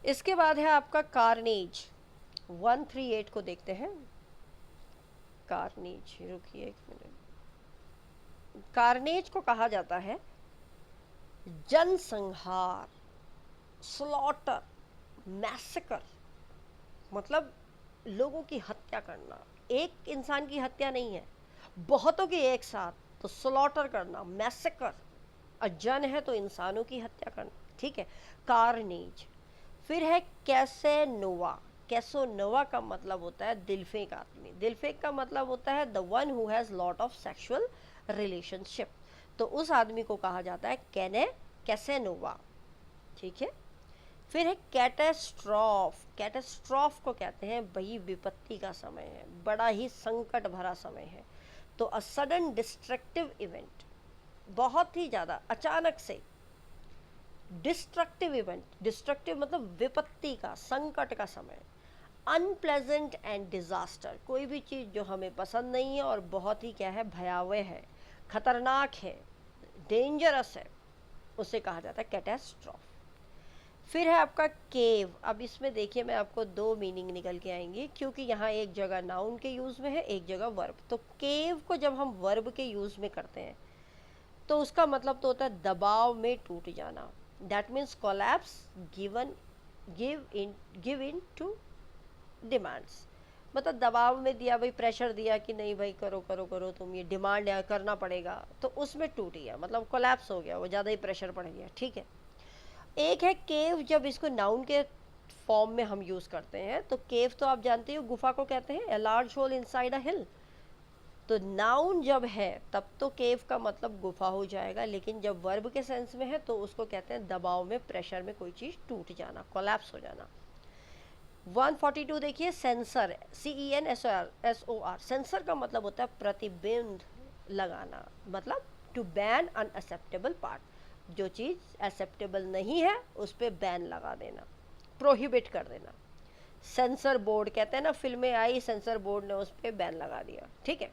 Speaker 1: इसके बाद है आपका कार्नेज, 138 को देखते हैं। कार्नेज, रुकिए एक मिनट। कार्नेज को कहा जाता है जनसंहार, स्लॉटर, मैसेकर, मतलब लोगों की हत्या करना। एक इंसान की हत्या नहीं है, बहुतों की एक साथ, तो स्लॉटर करना, मैसेकर। जन है तो इंसानों की हत्या करना, ठीक है, कार्नेज। फिर है कैसेनोवा। कैसोनोवा का मतलब होता है दिलफेक आदमी। दिलफेक का मतलब होता है the one who has lot of sexual relationship, तो उस आदमी को कहा जाता है कैसेनोवा, ठीक है। फिर है कैटास्ट्रॉफ। कैटास्ट्रॉफ को कहते हैं वही विपत्ति का समय है, बड़ा ही संकट भरा समय है। तो अ सडन डिस्ट्रक्टिव इवेंट, बहुत ही ज़्यादा अचानक से, डिस्ट्रक्टिव इवेंट, डिस्ट्रक्टिव मतलब विपत्ति का, संकट का समय। अनप्लेजेंट एंड डिजास्टर, कोई भी चीज़ जो हमें पसंद नहीं है और बहुत ही क्या है, भयावह है, खतरनाक है, डेंजरस है, उसे कहा जाता है कैटास्ट्रॉफ। फिर है आपका केव। अब इसमें देखिए मैं आपको दो मीनिंग निकल के आएंगी, क्योंकि यहाँ एक जगह नाउन के यूज़ में है, एक जगह वर्ब। तो केव को जब हम वर्ब के यूज़ में करते हैं तो उसका मतलब तो होता है दबाव में टूट जाना, that means collapse, give in to demands, मतलब दबाव में दिया भाई, प्रेशर दिया कि नहीं भाई करो करो करो, तुम ये डिमांड करना पड़ेगा, तो उसमें टूट गया, मतलब कोलैप्स हो गया, वो ज़्यादा ही प्रेशर पड़ गया, ठीक है। एक है केव, जब इसको नाउन के फॉर्म में हम यूज़ करते हैं, तो केव तो आप जानते हो गुफा को कहते हैं, a large hole inside a hill. तो नाउन जब है तब तो केव का मतलब गुफा हो जाएगा, लेकिन जब वर्ब के सेंस में है तो उसको कहते हैं दबाव में, प्रेशर में कोई चीज़ टूट जाना, कोलैप्स हो जाना। 142 देखिए, सेंसर, CENSOR। सेंसर का मतलब होता है प्रतिबंध लगाना, मतलब टू बैन अनएक्सेप्टेबल पार्ट, जो चीज़ एक्सेप्टेबल नहीं है उस पर बैन लगा देना, प्रोहिबिट कर देना। सेंसर बोर्ड कहते हैं ना, फिल्में आई, सेंसर बोर्ड ने उस पर बैन लगा दिया, ठीक है।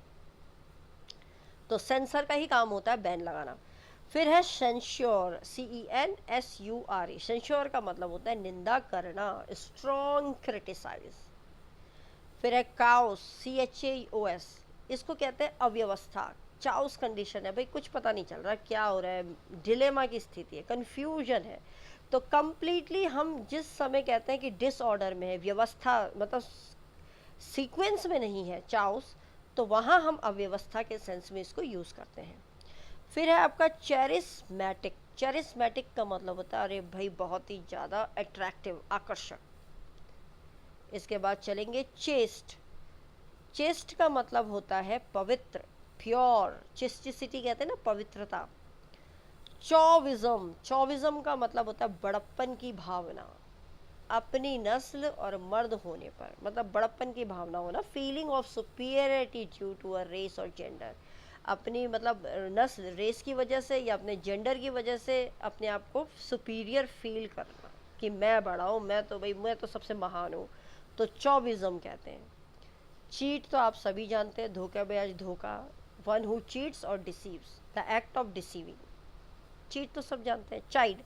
Speaker 1: तो सेंसर का ही काम होता है बैन लगाना। फिर है सेंश्योर, CENSURE। सेंश्योर का मतलब होता है निंदा करना, स्ट्रॉन्ग क्रिटिसाइज। फिर है काउस, CHAOS। इसको कहते हैं अव्यवस्था, चाउस कंडीशन है भाई, कुछ पता नहीं चल रहा क्या हो रहा है, डिलेमा की स्थिति है, कंफ्यूजन है। तो कंप्लीटली हम जिस समय कहते हैं कि डिसऑर्डर में है, व्यवस्था मतलब सीक्वेंस में नहीं है चाउस, तो वहाँ हम अव्यवस्था के सेंस में इसको यूज़ करते हैं। फिर है आपका चेरिस्मेटिक। चेरिस्मेटिक का मतलब होता है अरे भाई बहुत ही ज़्यादा अट्रैक्टिव, आकर्षक। इसके बाद चलेंगे चेस्ट। चेस्ट का मतलब होता है पवित्र, प्योर, चिस्टिसिटी कहते हैं ना, पवित्रता। चौविज्म, चौविज्म का मतलब होता है बड़प्पन की भावना, अपनी नस्ल और मर्द होने पर, मतलब बड़प्पन की भावना होना, feeling of superiority due to a race और जेंडर, अपनी मतलब नस्ल, रेस की वजह से या अपने जेंडर की वजह से अपने आप को सुपीरियर फील करना कि मैं बड़ा हूँ, मैं तो भाई, मैं तो सबसे महान हूँ, तो चौबिज्म कहते हैं। चीट तो आप सभी जानते हैं, धोखाबाज, धोखा, वन हु चीट्स और deceives, the act of deceiving. Cheat तो सब जानते हैं। चाइड,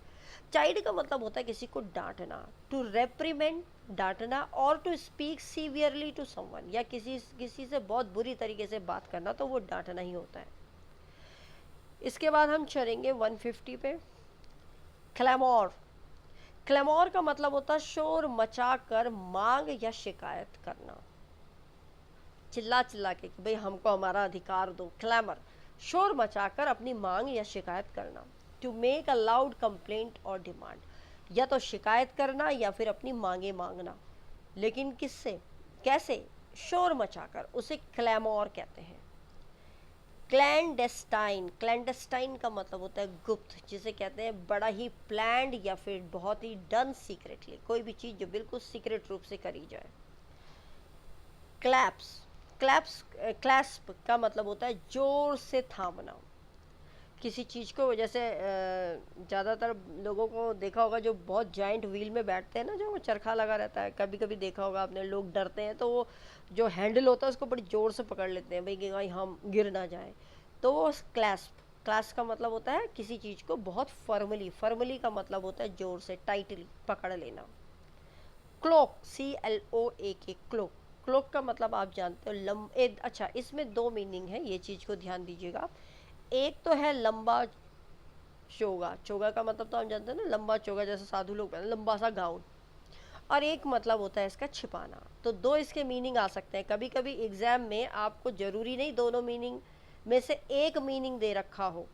Speaker 1: चाइड का मतलब होता है किसी को डांटना, टू रेप्रीमेंड, डांटना, और to speak severely to someone, या किसी से बहुत बुरी तरीके से बात करना, तो वो डांटना ही होता है। इसके बाद हम चलेंगे 150 पे। क्लैमोर, क्लैमोर का मतलब होता है शोर मचा कर मांग या शिकायत करना, चिल्ला चिल्ला के कि भाई हमको हमारा अधिकार दो। क्लैमर, शोर मचाकर अपनी मांग या शिकायत करना। To make a loud complaint और डिमांड, या तो शिकायत करना या फिर अपनी मांगे मांगना, लेकिन किससे, कैसे, शोर मचाकर, उसे क्लैमोर कहते हैं। क्लैंडेस्टाइन, क्लैंडेस्टाइन का मतलब होता है गुप्त, जिसे कहते हैं बड़ा ही प्लान्ड या फिर बहुत ही डन सीक्रेटली, कोई भी चीज़ जो बिल्कुल सीक्रेट रूप से करी जाए। क्लैप्स, क्लैप्स, क्लैस्प का मतलब होता है जोर से थामना, किसी चीज़ को, जैसे ज़्यादातर लोगों को देखा होगा जो बहुत जॉइंट व्हील में बैठते हैं ना, जो वो चरखा लगा रहता है, कभी कभी देखा होगा आपने, लोग डरते हैं तो वो जो हैंडल होता है उसको बड़ी ज़ोर से पकड़ लेते हैं भाई कि भाई हम गिर ना जाए, तो वो क्लैस्प। क्लैस्प का मतलब होता है किसी चीज़ को बहुत फर्मली, फर्मली का मतलब होता है ज़ोर से, टाइटली पकड़ लेना। क्लोक, CLOAK, क्लोक, क्लोक का मतलब आप जानते हो अच्छा, इसमें दो मीनिंग है, ये चीज़ को ध्यान दीजिएगा। एक तो है लंबा चोगा, चोगा का मतलब तो हम जानते हैं ना, लंबा चोगा, जैसे साधु लोग पहनते, लंबा सा गाउन। और एक मतलब होता है इसका छिपाना। तो दो इसके मीनिंग आ सकते हैं। कभी कभी एग्जाम में आपको जरूरी नहीं दोनों मीनिंग में से एक मीनिंग दे रखा हो,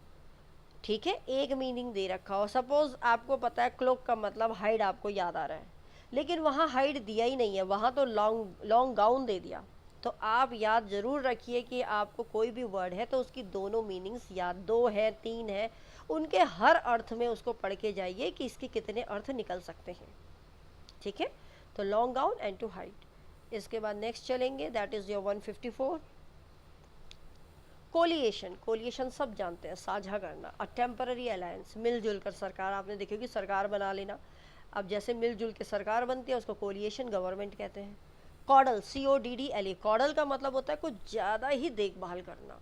Speaker 1: ठीक है, एक मीनिंग दे रखा हो। सपोज आपको पता है क्लोक का मतलब हाइड, आपको याद आ रहा है, लेकिन वहाँ हाइड दिया ही नहीं है, वहाँ तो लॉन्ग लॉन्ग गाउन दे दिया। तो आप याद जरूर रखिए कि आपको कोई भी वर्ड है तो उसकी दोनों मीनिंग्स याद, दो है, तीन है, उनके हर अर्थ में उसको पढ़ के जाइए कि इसके कितने अर्थ निकल सकते हैं, ठीक है। तो long gown and to hide. इसके बाद नेक्स्ट चलेंगे, that is your 154। Collision, collision सब जानते हैं, साझा करना, अ टेम्पररी अलायंस, मिलजुल कर सरकार, आपने देखी होगी सरकार बना लेना। अब जैसे मिलजुल के सरकार बनती है उसको कोलिएशन गवर्नमेंट कहते हैं। कॉडल, CODDLE, कॉडल का मतलब होता है कुछ ज़्यादा ही देखभाल करना,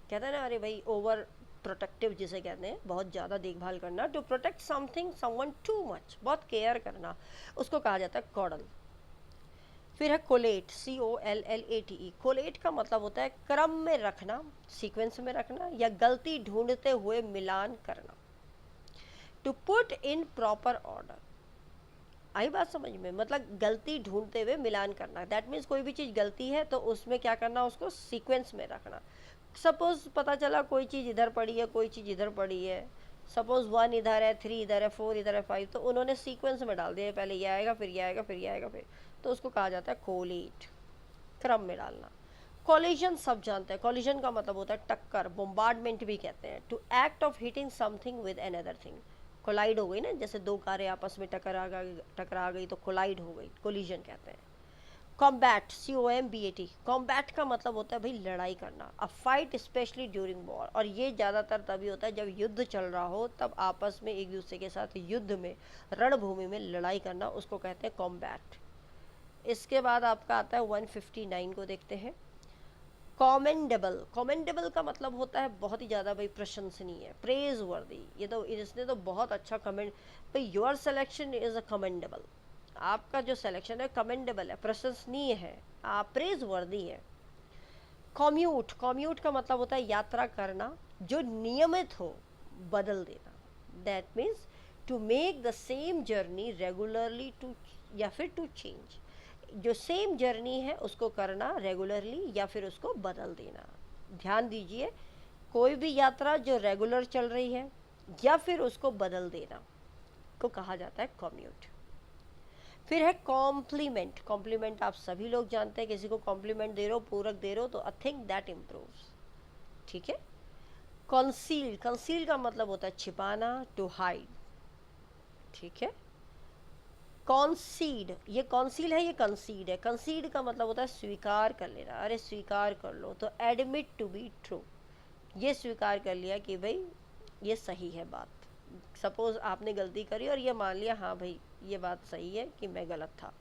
Speaker 1: कहते हैं ना, अरे भाई ओवर प्रोटेक्टिव जिसे कहते हैं, बहुत ज़्यादा देखभाल करना, to protect something someone too much, बहुत केयर करना, उसको कहा जाता है कॉडल। फिर है कोलेट, COLLATE, कोलेट का मतलब होता है क्रम में रखना, सीक्वेंस में रखना, या गलती ढूंढते हुए मिलान करना। To put in proper order, आई बात समझ में, मतलब गलती ढूंढते हुए मिलान करना, दैट मीन्स कोई भी चीज़ गलती है तो उसमें क्या करना, उसको सीक्वेंस में रखना। सपोज पता चला कोई चीज़ इधर पड़ी है, कोई चीज़ इधर पड़ी है, सपोज 1 इधर है, 3 इधर है, 4 इधर है, 5, तो उन्होंने सीक्वेंस में डाल दिया, पहले ये आएगा, फिर ये आएगा, फिर ये आएगा, फिर, तो उसको कहा जाता है कोलेट, क्रम में डालना। कॉलिजन सब जानते हैं, कॉलिजन का मतलब होता है टक्कर, बोम्बार्डमेंट भी कहते हैं, to act of hitting something with another thing. Collide हो गई ना, जैसे दो कारें आपस में टकरा गई तो कोलाइड हो गई, कोलिजन कहते हैं। कॉम्बैट, COMBAT, कॉम्बैट का मतलब होता है भाई लड़ाई करना, a fight specially during war, और ये ज़्यादातर तभी होता है जब युद्ध चल रहा हो, तब आपस में एक दूसरे के साथ युद्ध में, रणभूमि में लड़ाई करना, उसको कहते हैं कॉम्बैट। इसके बाद आपका आता है 159 को देखते हैं। कॉमेंडेबल, कॉमेंडेबल का मतलब होता है बहुत ही ज़्यादा भाई प्रशंसनीय, प्रेज वर्दी, ये तो इसने तो बहुत अच्छा कमेंट, भाई your selection is a commendable, आपका जो सिलेक्शन है कमेंडेबल है, प्रशंसनीय है, आप प्रेज वर्दी है। कॉम्यूट, कॉम्यूट का मतलब होता है यात्रा करना, जो नियमित हो, बदल देना, that means to make the same journey regularly, to, या फिर टू चेंज, जो सेम जर्नी है उसको करना रेगुलरली या फिर उसको बदल देना। ध्यान दीजिए, कोई भी यात्रा जो रेगुलर चल रही है या फिर उसको बदल देना को कहा जाता है कॉम्यूट। फिर है कॉम्प्लीमेंट, कॉम्प्लीमेंट आप सभी लोग जानते हैं, किसी को कॉम्प्लीमेंट दे रहे हो, पूरक दे रहे हो, तो अ थिंग दैट इम्प्रूव्स, ठीक है। कंसील, कंसील का मतलब होता है छिपाना, टू हाइड, ठीक है। कॉन्सीड, ये कॉन्सील है, ये कंसीड है, कंसीड का मतलब होता है स्वीकार कर लेना, अरे स्वीकार कर लो, तो एडमिट टू बी ट्रू, ये स्वीकार कर लिया कि भाई ये सही है बात। सपोज आपने गलती करी और ये मान लिया हाँ भाई ये बात सही है कि मैं गलत था।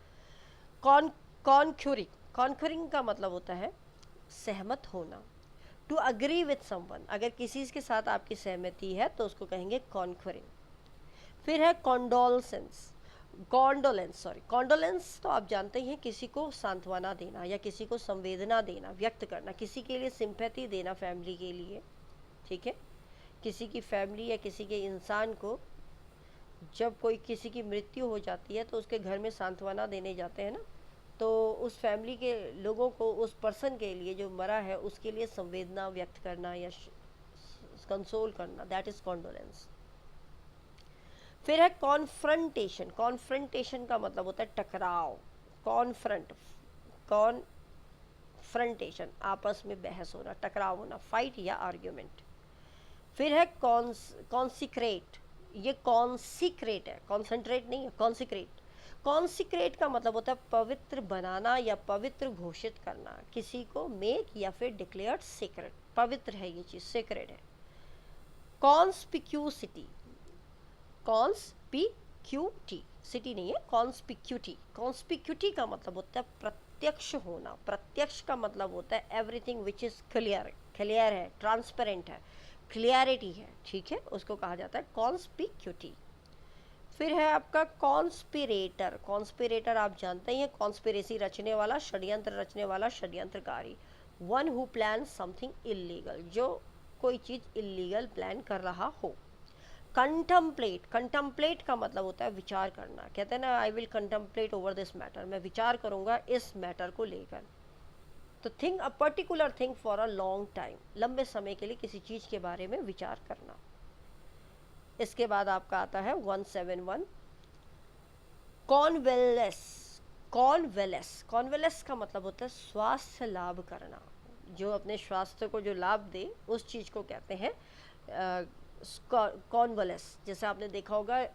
Speaker 1: कॉन्क्यूरिंग, कॉन्क्यूरिंग का मतलब होता है सहमत होना। टू अग्री विथ समवन, अगर किसी के साथ आपकी सहमति है तो उसको कहेंगे कॉन्क्यूरिंग। फिर है कॉन्डोलेंस, कॉन्डोलेंस तो आप जानते ही हैं, किसी को सांत्वना देना या किसी को संवेदना देना, व्यक्त करना, किसी के लिए सिंपैथी देना फैमिली के लिए, ठीक है। किसी की फैमिली या किसी के इंसान को जब कोई किसी की मृत्यु हो जाती है तो उसके घर में सांत्वना देने जाते हैं ना, तो उस फैमिली के लोगों को उस पर्सन के लिए जो मरा है उसके लिए संवेदना व्यक्त करना या कंसोल करना, दैट इज कॉन्डोलेंस। फिर है कॉन्फ्रंटेशन, कॉन्फ्रंटेशन का मतलब होता है टकराव, कॉन्फ्रंटेशन आपस में बहस होना, टकराव होना, फाइट या आर्ग्यूमेंट। फिर है कॉन्सिक्रेट, ये कॉन्सिक्रेट है, कॉन्सेंट्रेट नहीं है, कॉन्सिक्रेट। कॉन्सिक्रेट का मतलब होता है पवित्र बनाना या पवित्र घोषित करना, किसी को मेक या फिर डिक्लेयर्ड सीक्रेट, पवित्र है ये चीज, सीक्रेट है। कॉन्स्पिक्यूसिटी, कॉन्स्पिक्यूटी, सिटी नहीं है, कॉन्स्पिक्यूटी। कॉन्स्पिक्यूटी का मतलब होता है प्रत्यक्ष होना, प्रत्यक्ष का मतलब होता है everything which is clear, clear है, ट्रांसपेरेंट है, क्लियरिटी है, ठीक है, उसको कहा जाता है कॉन्स्पिक्यूटी। फिर है आपका कॉन्स्पिरेटर, कॉन्स्पिरेटर आप जानते ही हैं, कॉन्स्पिरेसी रचने वाला, षड्यंत्र रचने वाला, षड्यंत्रकारी। One who plan something illegal, जो कोई चीज इलीगल प्लान कर रहा हो। कंटम्पलेट, कंटम्पलेट का मतलब होता है विचार करना, कहते हैं ना I will contemplate over this matter, मैं विचार करूंगा इस मैटर को लेकर। तो think a particular thing for a long time, लंबे समय के लिए किसी चीज के बारे में विचार करना। इसके बाद आपका आता है 171 कॉन्वेलेस, कॉन्वेलेस, कॉन्वेलेस का मतलब होता है स्वास्थ्य लाभ करना, जो अपने स्वास्थ्य को जो लाभ दे उस चीज को कहते हैं कॉन्वेलेस। जैसे आपने देखा होगा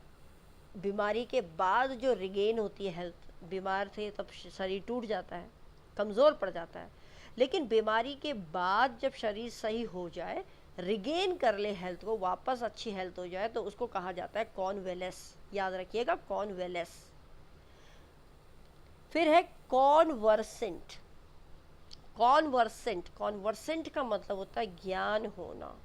Speaker 1: बीमारी के बाद जो रिगेन होती है हेल्थ, बीमार थे तब शरीर टूट जाता है, कमज़ोर पड़ जाता है, लेकिन बीमारी के बाद जब शरीर सही हो जाए, रिगेन कर ले हेल्थ को, वापस अच्छी हेल्थ हो जाए, तो उसको कहा जाता है कॉन्वेलेस, याद रखिएगा कॉन्वेलेस। फिर है कॉन्वर्सेंट, कॉन्वर्सेंट, कॉन्वर्सेंट का मतलब होता है ज्ञान होना,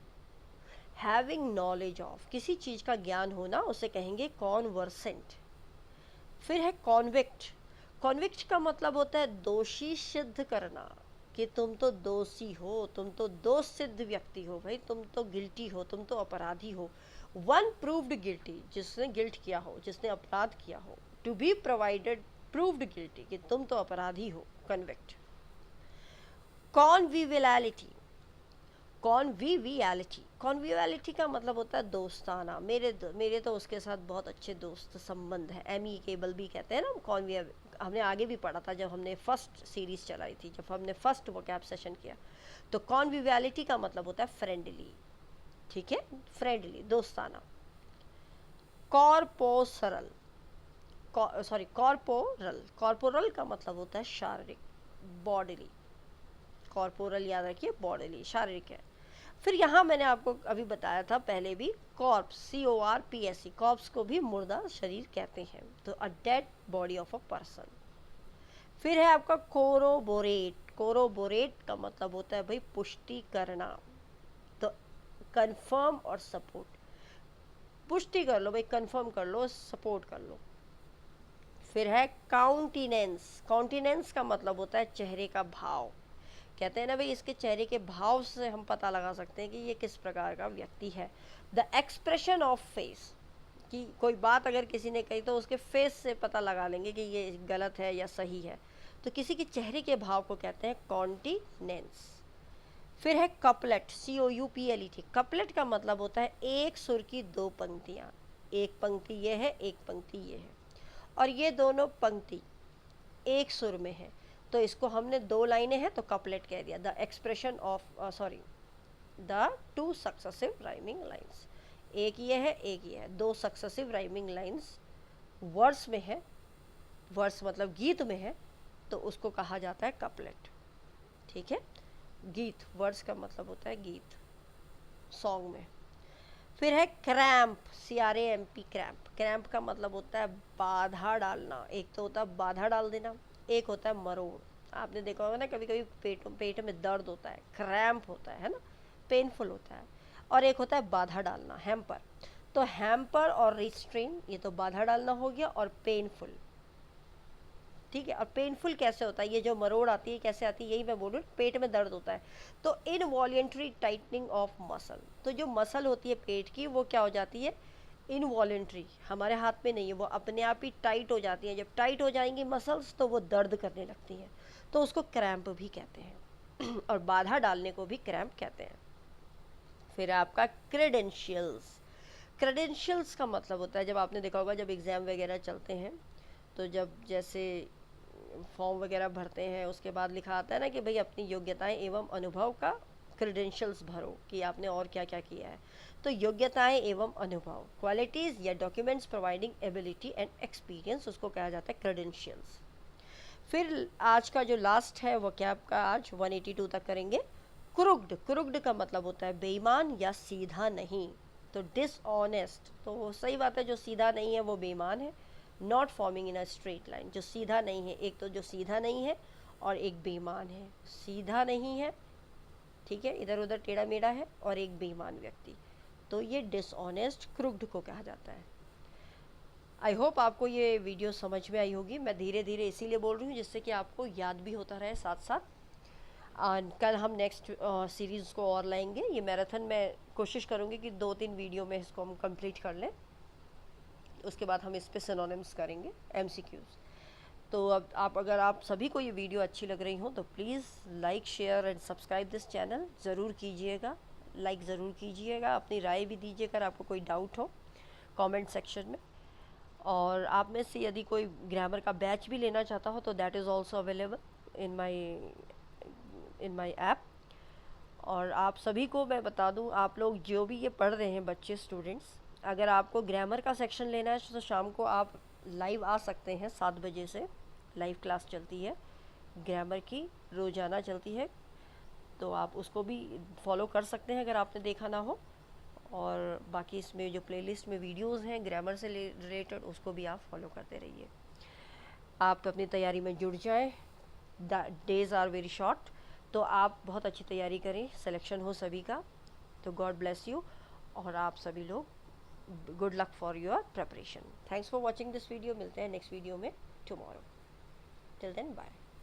Speaker 1: हैविंग नॉलेज ऑफ, किसी चीज का ज्ञान होना, उसे कहेंगे कॉन्वर्सेंट। फिर है कॉन्विक्ट, कॉन्विक्ट का मतलब होता है दोषी सिद्ध करना, कि तुम तो दोषी हो, तुम तो दोष सिद्ध व्यक्ति हो, भाई तुम तो गिल्टी हो, तुम तो अपराधी हो। वन प्रूव्ड गिल्टी, जिसने गिल्ट किया हो, जिसने अपराध किया हो। To be provided proved guilty, कि तुम तो अपराधी हो, कन्विक्ट। कॉन्विवियलिटी, कॉन्विवियलिटी, कॉन्विवियलिटी का मतलब होता है दोस्ताना, मेरे तो उसके साथ बहुत अच्छे दोस्त संबंध है, एमिकेबल भी कहते हैं ना कॉन्विव, हमने आगे भी पढ़ा था जब हमने फर्स्ट सीरीज चलाई थी, जब हमने फर्स्ट वोकैब सेशन किया। तो कॉन्विवियलिटी का मतलब होता है फ्रेंडली, ठीक है, फ्रेंडली, दोस्ताना। कॉर्पोरल, कॉर्पोरल, कॉर्पोरल का मतलब होता है शारीरिक, बॉडीली, कॉर्पोरल याद रखिए बॉडीली, शारीरिक है। फिर यहाँ मैंने आपको अभी बताया था पहले भी, कॉर्प्स, CORPS, कॉर्प्स को भी मुर्दा शरीर कहते हैं, तो a dead body of a person. फिर है आपका कोरोबोरेट, कोरोबोरेट का मतलब होता है भाई पुष्टि करना, तो कंफर्म और सपोर्ट, पुष्टि कर लो भाई, कंफर्म कर लो, सपोर्ट कर लो। फिर है काउंटिनेंस, काउंटिनेंस का मतलब होता है चेहरे का भाव, कहते हैं ना भाई इसके चेहरे के भाव से हम पता लगा सकते हैं कि ये किस प्रकार का व्यक्ति है। द एक्सप्रेशन ऑफ फेस, कि कोई बात अगर किसी ने कही तो उसके फेस से पता लगा लेंगे कि ये गलत है या सही है, तो किसी के चेहरे के भाव को कहते हैं कॉन्टिनेंस। फिर है कपलेट, COUPLET, कपलेट का मतलब होता है एक सुर की दो पंक्तियाँ, एक पंक्ति ये है, एक पंक्ति ये है, और ये दोनों पंक्ति एक सुर में है, तो इसको हमने दो लाइनें हैं तो कपलेट कह दिया। The expression of the two successive rhyming lines, एक ये है, एक ये है, दो सक्सेसिव राइमिंग लाइन्स वर्स में है, वर्स मतलब गीत में है, तो उसको कहा जाता है कपलेट, ठीक है, गीत, वर्स का मतलब होता है गीत, सॉन्ग में। फिर है क्रैम्प, CRAMP, क्रैम्प, क्रैम्प का मतलब होता है बाधा डालना, एक तो होता है बाधा डाल देना, एक होता है मरोड़। आपने देखा होगा ना, कभी कभी पेट में दर्द होता है, क्रैम्प होता है ना, पेनफुल होता है। और एक होता है बाधा डालना, हैम्पर। तो हैम्पर और रिस्ट्रेन, ये तो बाधा डालना हो गया, और पेनफुल, ठीक है। और पेनफुल कैसे होता है, ये जो मरोड़ आती है कैसे आती है, यही मैं बोल रही हूँ, पेट में दर्द होता है तो इनवॉलेंट्री टाइटनिंग ऑफ मसल। तो जो मसल होती है पेट की, वो क्या हो जाती है, इनवॉलेंट्री, हमारे हाथ में नहीं है, वो अपने आप ही टाइट हो जाती है। जब टाइट हो जाएंगी मसल्स तो वो दर्द करने लगती हैं, तो उसको क्रैम्प भी कहते हैं और बाधा डालने को भी क्रैम्प कहते हैं। फिर आपका क्रेडेंशियल्स। क्रेडेंशियल्स का मतलब होता है, जब आपने देखा होगा जब एग्ज़ाम वगैरह चलते हैं, तो जब जैसे फॉर्म वगैरह भरते हैं, उसके बाद लिखा आता है ना कि भाई अपनी योग्यताएं एवं अनुभव का क्रेडेंशियल्स भरो, कि आपने और क्या क्या किया है। तो योग्यताएं एवं अनुभव, क्वालिटीज़ या documents providing ability and experience, उसको कहा जाता है क्रेडेंशियल्स। फिर आज का जो लास्ट है वो क्या आपका, आज 182 तक करेंगे। क्रुक्ड। क्रुक्ड का मतलब होता है बेईमान या सीधा नहीं। तो डिसऑनेस्ट, तो सही बात है, जो सीधा नहीं है वो बेईमान है। Not forming in a straight line, जो सीधा नहीं है, एक तो जो सीधा नहीं है और एक बेईमान है। सीधा नहीं है, ठीक है, इधर उधर टेढ़ा मेढ़ा है, और एक बेईमान व्यक्ति, तो ये डिसऑनेस्ट, क्रुक्ड को कहा जाता है। आई होप आपको ये वीडियो समझ में आई होगी। मैं धीरे धीरे इसीलिए बोल रही हूँ जिससे कि आपको याद भी होता रहे साथ साथ। कल हम नेक्स्ट सीरीज़ को और लाएंगे। ये मैराथन में कोशिश करूँगी कि 2-3 वीडियो में इसको हम कंप्लीट कर लें। उसके बाद हम इस पे सिनोनिम्स करेंगे, MCQs। तो अब अगर आप सभी को ये वीडियो अच्छी लग रही हो तो please like, share and subscribe this channel ज़रूर कीजिएगा। लाइक ज़रूर कीजिएगा, अपनी राय भी दीजिए अगर आपको कोई डाउट हो कमेंट सेक्शन में। और आप में से यदि कोई ग्रामर का बैच भी लेना चाहता हो तो that is also available in my app. और आप सभी को मैं बता दूं, आप लोग जो भी ये पढ़ रहे हैं बच्चे, स्टूडेंट्स, अगर आपको ग्रामर का सेक्शन लेना है तो शाम को आप लाइव आ सकते हैं। 7 बजे से लाइव क्लास चलती है ग्रामर की, रोज़ाना चलती है, तो आप उसको भी फॉलो कर सकते हैं अगर आपने देखा ना हो। और बाकी इसमें जो प्लेलिस्ट में वीडियोस हैं ग्रामर से रिलेटेड, उसको भी आप फॉलो करते रहिए। आप अपनी तैयारी में जुड़ जाएं, डेज़ आर वेरी शॉर्ट, तो आप बहुत अच्छी तैयारी करें, सिलेक्शन हो सभी का। तो गॉड ब्लेस यू, और आप सभी लोग good luck for your preparation. Thanks for watching this video. मिलते हैं नेक्स्ट वीडियो में टुमारो। Till then bye.